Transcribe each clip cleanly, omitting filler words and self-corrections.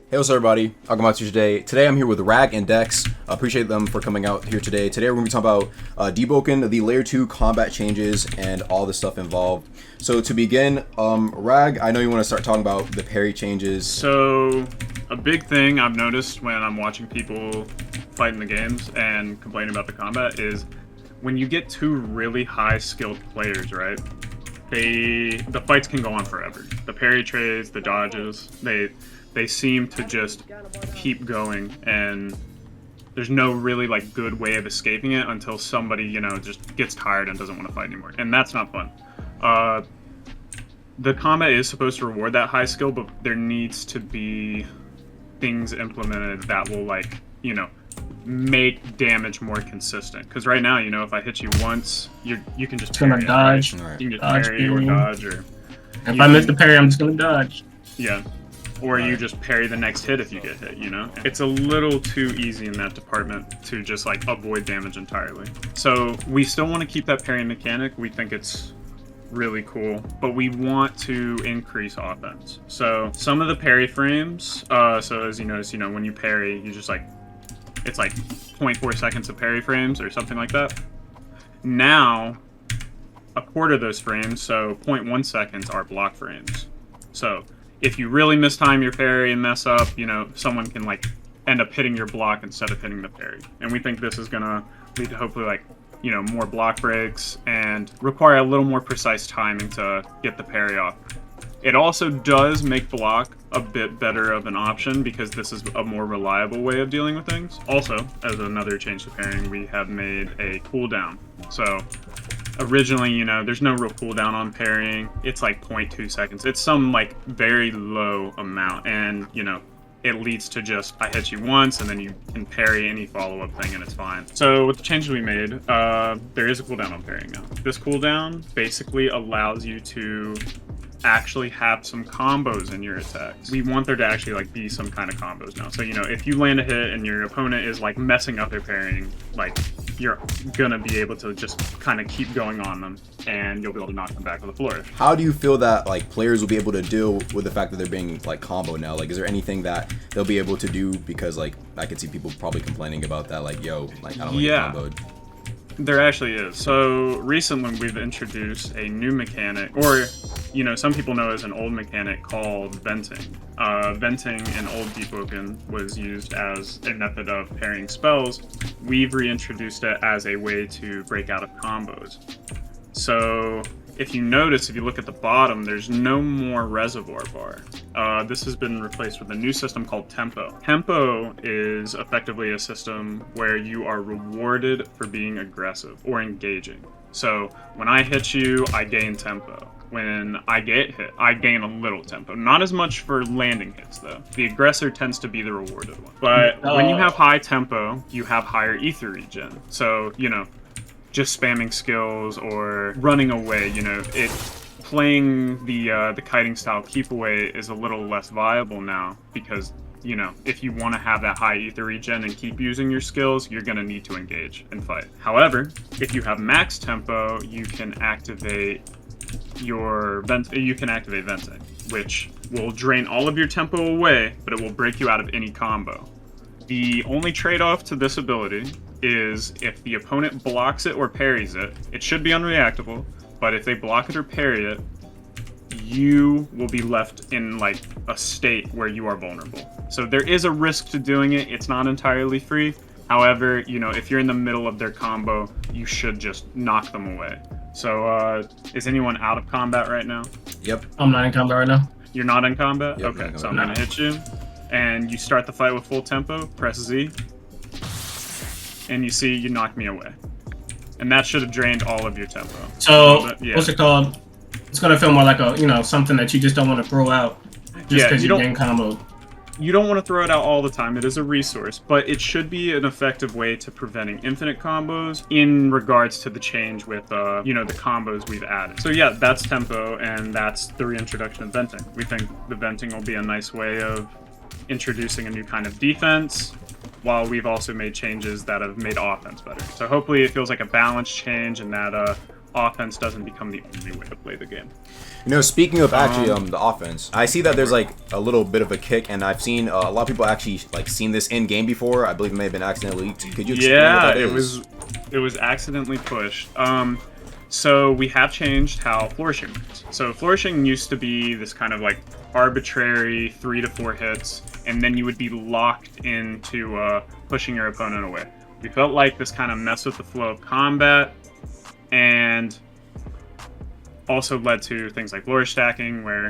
Hey, what's up, everybody? Akamatsu today. Today I'm here with Rag and Dex. Appreciate them for coming out here today. Today we're going to be talking about Deepwoken, the Layer 2 combat changes, and all the stuff involved. So to begin, Rag, I know you want to start talking about the parry changes. So a big thing I've noticed when I'm watching people fight in the games and complaining about the combat is when you get two really high skilled players, right? The fights can go on forever. The parry trades, the dodges, they seem to just keep going, and there's no really like good way of escaping it until somebody, you know, just gets tired and doesn't want to fight anymore, and that's not fun. The combat is supposed to reward that high skill, but there needs to be things implemented that will, like, you know, make damage more consistent. Because right now, you know, if I hit you once, you can just gonna dodge. Right? You can just parry or dodge, or if I miss the parry, I'm just gonna dodge. Yeah. Or you just parry the next hit if you get hit, you know? It's a little too easy in that department to just, like, avoid damage entirely. So we still want to keep that parry mechanic. We think it's really cool, but we want to increase offense. So some of the parry frames, so as you notice, you know, when you parry, you just, like, it's like 0.4 seconds of parry frames or something like that. Now, a quarter of those frames, so 0.1 seconds, are block frames. So if you really mistime your parry and mess up, you know, someone can, like, end up hitting your block instead of hitting the parry. And we think this is gonna lead to hopefully, like, you know, more block breaks and require a little more precise timing to get the parry off. It also does make block a bit better of an option because this is a more reliable way of dealing with things. Also, as another change to parrying, we have made a cooldown. So originally, you know, there's no real cooldown on parrying. It's like 0.2 seconds. It's some, like, very low amount, and, you know, it leads to just, I hit you once, and then you can parry any follow-up thing, and it's fine. So with the changes we made, there is a cooldown on parrying now. This cooldown basically allows you to actually have some combos in your attacks. We want there to actually, like, be some kind of combos now. So, you know, if you land a hit and your opponent is, like, messing up their parrying, like, you're gonna be able to just kind of keep going on them, and you'll be able to knock them back with a flourish. How do you feel that, like, players will be able to deal with the fact that they're being, like, combo now? Like, is there anything that they'll be able to do? Because, like, I could see people probably complaining about that, like, yo, like, I don't want to get comboed. There actually is. So recently we've introduced a new mechanic, or, you know, some people know as an old mechanic called venting. Venting in old Deepwoken was used as a method of parrying spells. We've reintroduced it as a way to break out of combos. So if you notice, if you look at the bottom, there's no more reservoir bar. This has been replaced with a new system called Tempo. Tempo is effectively a system where you are rewarded for being aggressive or engaging. So when I hit you, I gain tempo. When I get hit, I gain a little tempo. Not as much for landing hits, though. The aggressor tends to be the rewarded one. But when you have high tempo, you have higher ether regen. So, you know, just spamming skills or running away, you know, playing the kiting style keep away is a little less viable now because, you know, if you want to have that high ether regen and keep using your skills, you're going to need to engage and fight. However, if you have max tempo, you can activate venting, which will drain all of your tempo away, but it will break you out of any combo. The only trade-off to this ability is if the opponent blocks it or parries it, it should be unreactable, but if they block it or parry it, you will be left in, like, a state where you are vulnerable. So there is a risk to doing it. It's not entirely free. However, you know, if you're in the middle of their combo, you should just knock them away. So, is anyone out of combat right now? Yep. I'm not in combat right now. You're not in combat? Yep, okay, so I'm gonna hit you, and you start the fight with full tempo, press Z, and you see you knock me away. And that should have drained all of your tempo. So, what's it called? It's gonna feel more like a, you know, something that you just don't want to throw out just because you gain combo. You don't want to throw it out all the time. It is a resource, but it should be an effective way to preventing infinite combos in regards to the change with, you know, the combos we've added. So yeah, that's tempo, and that's the reintroduction of venting. We think the venting will be a nice way of introducing a new kind of defense, while we've also made changes that have made offense better. So hopefully it feels like a balanced change, and that offense doesn't become the only way to play the game. You know, speaking of actually the offense, I see that there's like a little bit of a kick, and I've seen a lot of people actually like seen this in game before. I believe it may have been accidentally leaked. Could you explain what that is? it was accidentally pushed. So we have changed how flourishing works. So flourishing used to be this kind of like arbitrary 3 to 4 hits, and then you would be locked into pushing your opponent away. We felt like this kind of messed with the flow of combat, and also led to things like flourish stacking, where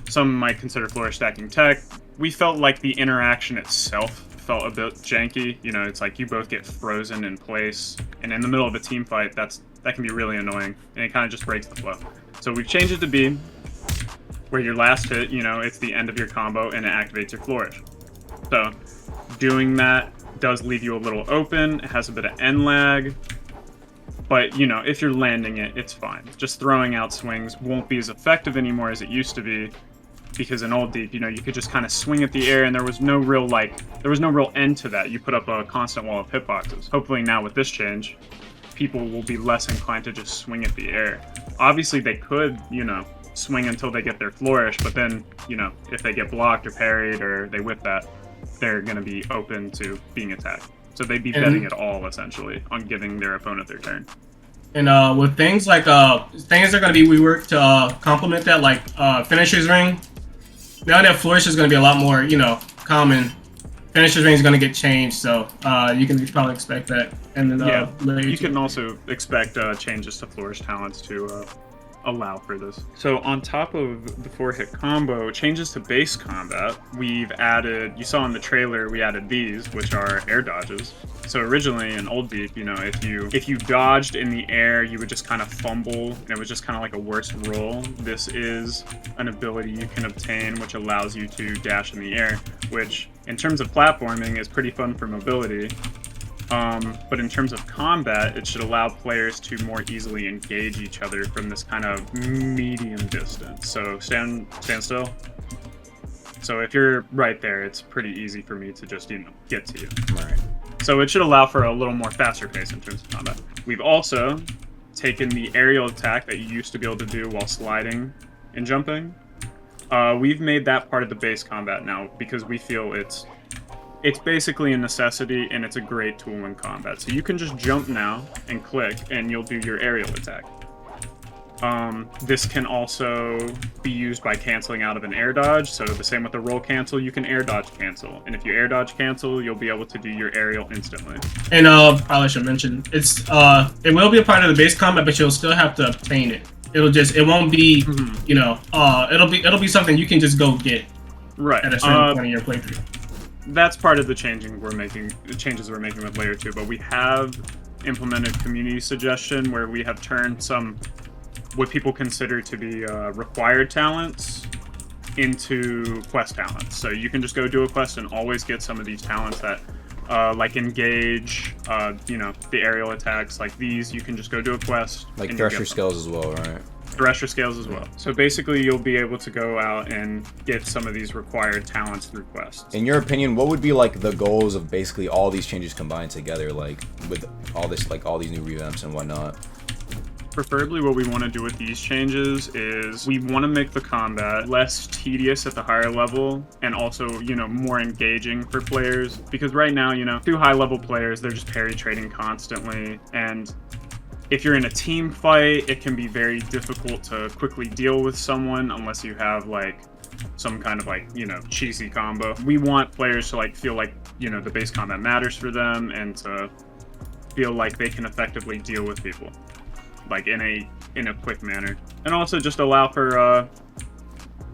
some might consider flourish stacking tech. We felt like the interaction itself felt a bit janky. You know, it's like you both get frozen in place, and in the middle of a team fight, that can be really annoying, and it kind of just breaks the flow. So we've changed it to be where your last hit, you know, it's the end of your combo, and it activates your flourish. So doing that does leave you a little open. It has a bit of end lag, but, you know, if you're landing it, it's fine. Just throwing out swings won't be as effective anymore as it used to be, because in Old Deep, you know, you could just kind of swing at the air, and there was no real end to that. You put up a constant wall of hitboxes. Hopefully now with this change, people will be less inclined to just swing at the air. Obviously, they could, you know, swing until they get their flourish, but then, you know, if they get blocked or parried or they whip that, they're going to be open to being attacked. So they'd be betting it all, essentially, on giving their opponent their turn. And with things like, things are going to be reworked to complement that, like Finisher's Ring. Now that Flourish is going to be a lot more, you know, common, Finisher's Ring is going to get changed, so you can probably expect that. And then, you can also expect changes to Flourish talents to allow for this. So on top of the 4-hit combo, changes to base combat, we've added, you saw in the trailer, we added these, which are air dodges. So originally in Old Deep, you know, if you dodged in the air, you would just kind of fumble, and it was just kind of like a worse roll. This is an ability you can obtain which allows you to dash in the air, which in terms of platforming is pretty fun for mobility. But in terms of combat, it should allow players to more easily engage each other from this kind of medium distance. So stand still. So if you're right there, it's pretty easy for me to just, you know, get to you. Right. So it should allow for a little more faster pace in terms of combat. We've also taken the aerial attack that you used to be able to do while sliding and jumping. We've made that part of the base combat now because we feel it's basically a necessity, and it's a great tool in combat. So you can just jump now and click, and you'll do your aerial attack. This can also be used by canceling out of an air dodge. So the same with the roll cancel, you can air dodge cancel. And if you air dodge cancel, you'll be able to do your aerial instantly. And probably should mention, it will be a part of the base combat, but you'll still have to obtain it. It won't be, you know, it'll be something you can just go get. Right. At a certain point in your playthrough. That's part of the changes we're making with Layer 2, but we have implemented community suggestion where we have turned some what people consider to be required talents into quest talents. So you can just go do a quest and always get some of these talents that like engage, you know, the aerial attacks like these. You can just go do a quest. Like Thresher Scales as well, right? Thresher Scales as well. So basically, you'll be able to go out and get some of these required talents through quests. In your opinion, what would be like the goals of basically all these changes combined together, like with all this, like all these new revamps and whatnot? Preferably what we want to do with these changes is we want to make the combat less tedious at the higher level, and also, you know, more engaging for players, because right now, you know, 2 high level players, they're just parry trading constantly, and if you're in a team fight, it can be very difficult to quickly deal with someone unless you have like some kind of like, you know, cheesy combo. We want players to like feel like, you know, the base combat matters for them, and to feel like they can effectively deal with people like in a quick manner, and also just allow for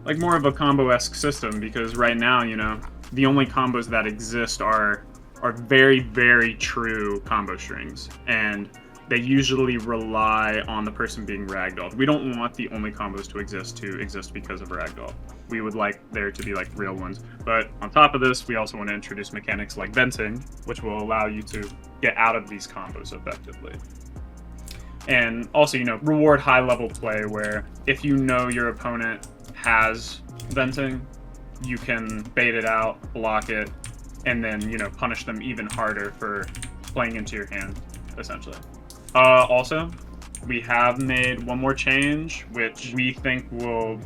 like more of a combo-esque system, because right now, you know, the only combos that exist are very, very true combo strings, and they usually rely on the person being ragdolled. We don't want the only combos to exist because of ragdoll. We would like there to be like real ones. But on top of this, we also want to introduce mechanics like venting, which will allow you to get out of these combos effectively. And also, you know, reward high-level play, where if you know your opponent has venting, you can bait it out, block it, and then, you know, punish them even harder for playing into your hand, essentially. Also, We have made one more change, which we think will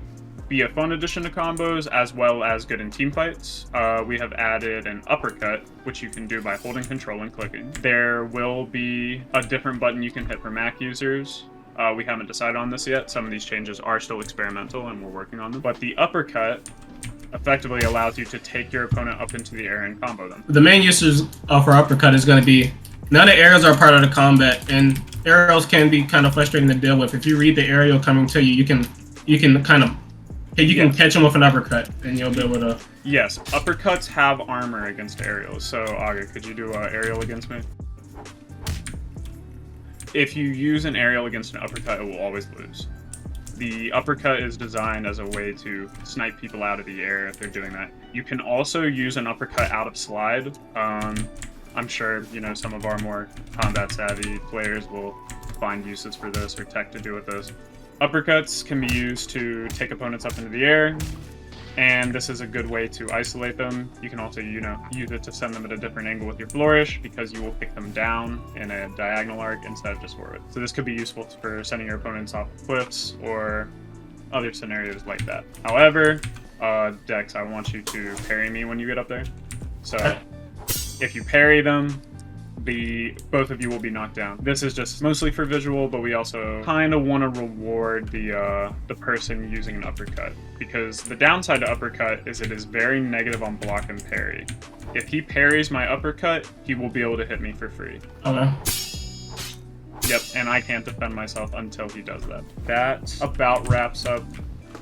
be a fun addition to combos as well as good in team fights. We have added an uppercut, which you can do by holding control and clicking. There will be a different button you can hit for Mac users. We haven't decided on this yet. Some of these changes are still experimental and we're working on them. But the uppercut effectively allows you to take your opponent up into the air and combo them. The main uses for uppercut is going to be, none of the aerials are part of the combat, and aerials can be kind of frustrating to deal with. If you read the aerial coming to you, you can kind of, you can catch them with an uppercut, and you'll be able to... Yes, uppercuts have armor against aerials. So, Aga, could you do an aerial against me? If you use an aerial against an uppercut, it will always lose. The uppercut is designed as a way to snipe people out of the air if they're doing that. You can also use an uppercut out of slide. I'm sure, you know, some of our more combat savvy players will find uses for this or tech to do with this. Uppercuts can be used to take opponents up into the air, and this is a good way to isolate them. You can also, you know, use it to send them at a different angle with your flourish, because you will pick them down in a diagonal arc instead of just forward. So this could be useful for sending your opponents off cliffs or other scenarios like that. However, Dex, I want you to parry me when you get up there. So if you parry them, both of you will be knocked down. This is just mostly for visual, but we also kind of want to reward the person using an uppercut, because the downside to uppercut is it is very negative on block and parry. If he parries my uppercut, he will be able to hit me for free. Okay. Yep, and I can't defend myself until he does that. That about wraps up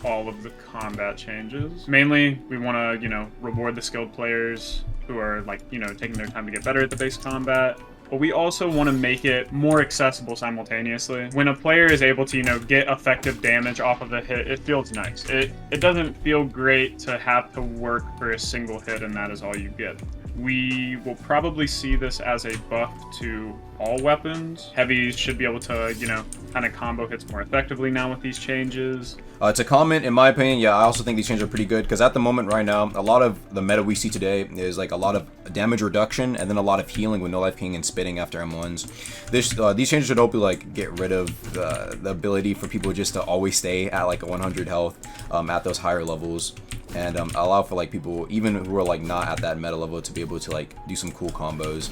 all of the combat changes. Mainly, we want to, you know, reward the skilled players who are, like, you know, taking their time to get better at the base combat. But we also want to make it more accessible simultaneously. When a player is able to, you know, get effective damage off of a hit, it feels nice. It doesn't feel great to have to work for a single hit and that is all you get. We will probably see this as a buff to all weapons. Heavies should be able to, you know, kind of combo hits more effectively now with these changes. To comment, in my opinion, yeah, I also think these changes are pretty good, because at the moment right now, a lot of the meta we see today is like a lot of damage reduction and then a lot of healing with no life king and spitting after M1s. These changes should hopefully like get rid of the ability for people just to always stay at like a 100 health at those higher levels, and allow for like people even who are like not at that meta level to be able to like do some cool combos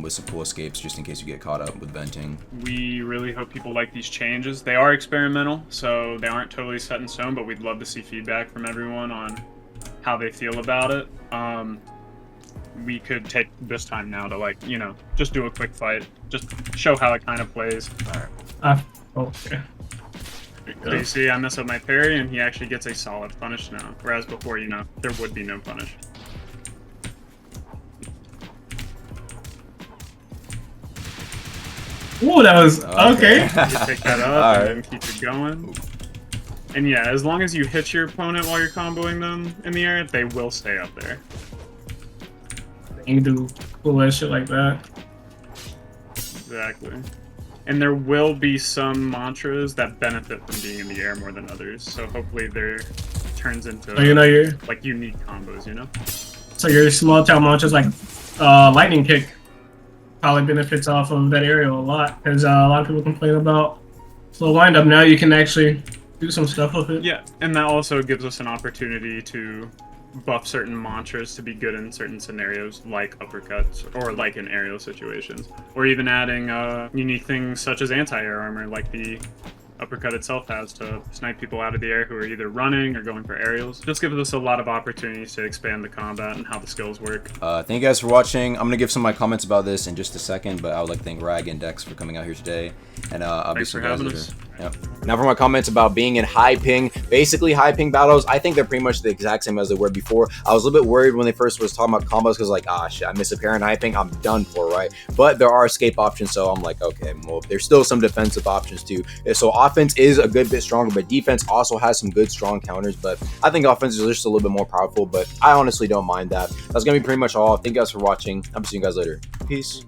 with some cool escapes just in case you get caught up with venting. We really hope people like these changes. They are experimental, so they aren't totally set in stone, but we'd love to see feedback from everyone on how they feel about it. We could take this time now to, like, you know, just do a quick fight, just show how it kind of plays. Alright. Okay. So you see, I mess up my parry, and he actually gets a solid punish now, whereas before, you know, there would be no punish. Ooh, that was okay. You pick that up and then keep it going. And yeah, as long as you hit your opponent while you're comboing them in the air, they will stay up there. You can do cool ass shit like that. Exactly. And there will be some mantras that benefit from being in the air more than others, so hopefully there turns into like unique combos, you know? So your small town mantras like lightning kick probably benefits off of that aerial a lot, because a lot of people complain about slow wind up. Now you can actually do some stuff with it. Yeah, and that also gives us an opportunity to buff certain mantras to be good in certain scenarios, like uppercuts, or like in aerial situations, or even adding unique things such as anti-air armor, like the uppercut itself has, to snipe people out of the air who are either running or going for aerials. Just gives us a lot of opportunities to expand the combat and how the skills work. Thank you guys for watching. I'm gonna give some of my comments about this in just a second, but I would like to thank Rag and Dex for coming out here today, and I'll be some guys later. Yep. Now for my comments about being in high ping, basically high ping battles, I think they're pretty much the exact same as they were before. I was a little bit worried when they first was talking about combos, because like, ah shit, I miss a pair in high ping, I'm done for, right? But there are escape options, so I'm like, okay, well, there's still some defensive options too. So offense is a good bit stronger, but defense also has some good strong counters, but I think offense is just a little bit more powerful, but I honestly don't mind that. That's gonna be pretty much all. Thank you guys for watching. I'll see you guys later. Peace.